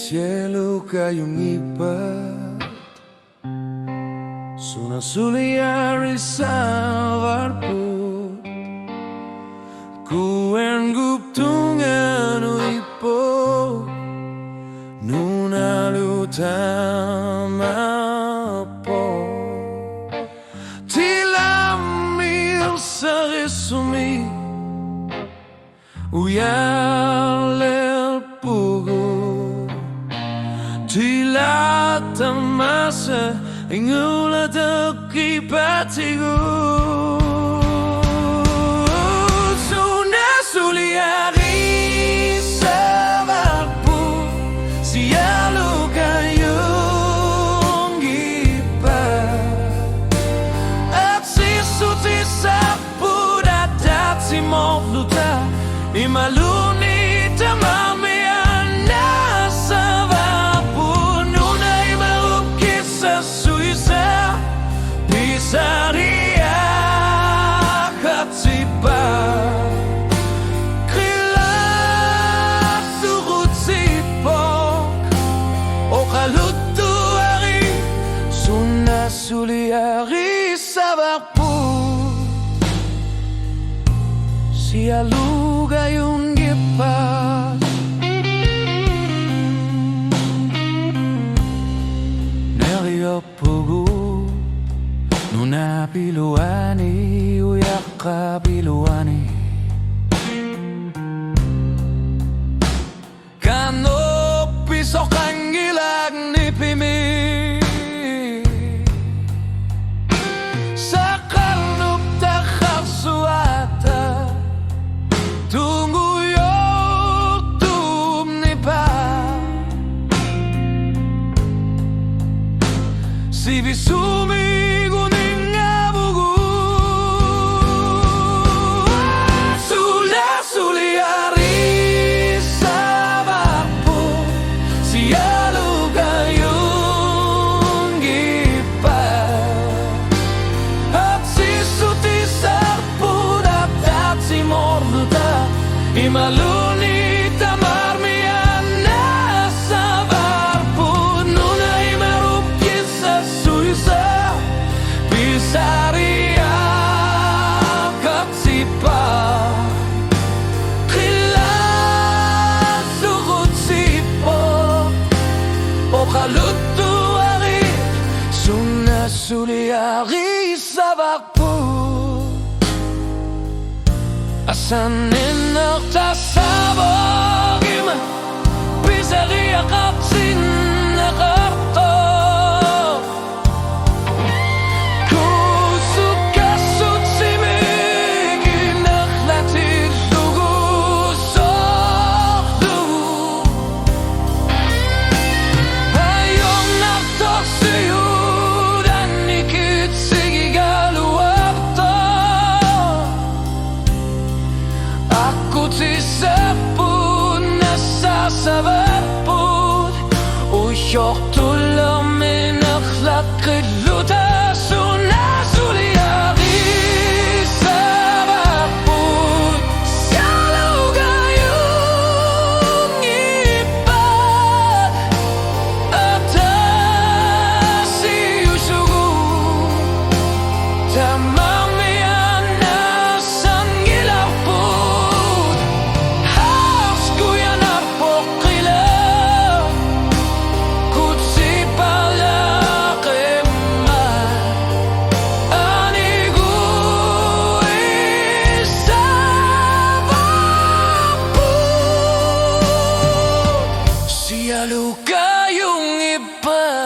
cielo kayong ipat, sunasuliyari sa barko, kuwen guptungan uipo, nunalutama po, tilamil sa resumi, uyalel pugo. Tila tamasa ingula toki patigo Suna suliari sabarpu sialo kayong ipat at sisuti sapu dadat si mofluta imaluni tamami Saria katsipa Krila surut sipok O kalutu ari Suna suliari sabarpu Sialuga yung gipat Neriopugu Nuna piluani, uyaka piluani Kano pisok ang ilag ni Pimi Sa kalup takasuata Tunggu yok tumnipa Si visumi Imaluni tamarmian na sabarpu Nunay marupkis sa suisa Pisaria katsipa Kila surut sipo O kalutu ari Suna suliari sabarpu Asanin nagtasabogim Pisaria kapsin na karto Kusuk kasut simigin Naklatid lugusokdu Ayong nagtoksiyo Dan ikit sigigaluarto Aku tisapun nasasabapun Uyok tulang minaklat kiluta Sunasuliari sabapun Sialau gayung ipat Atasi usugu Tamamian nasan gilapun Sialu kayong iba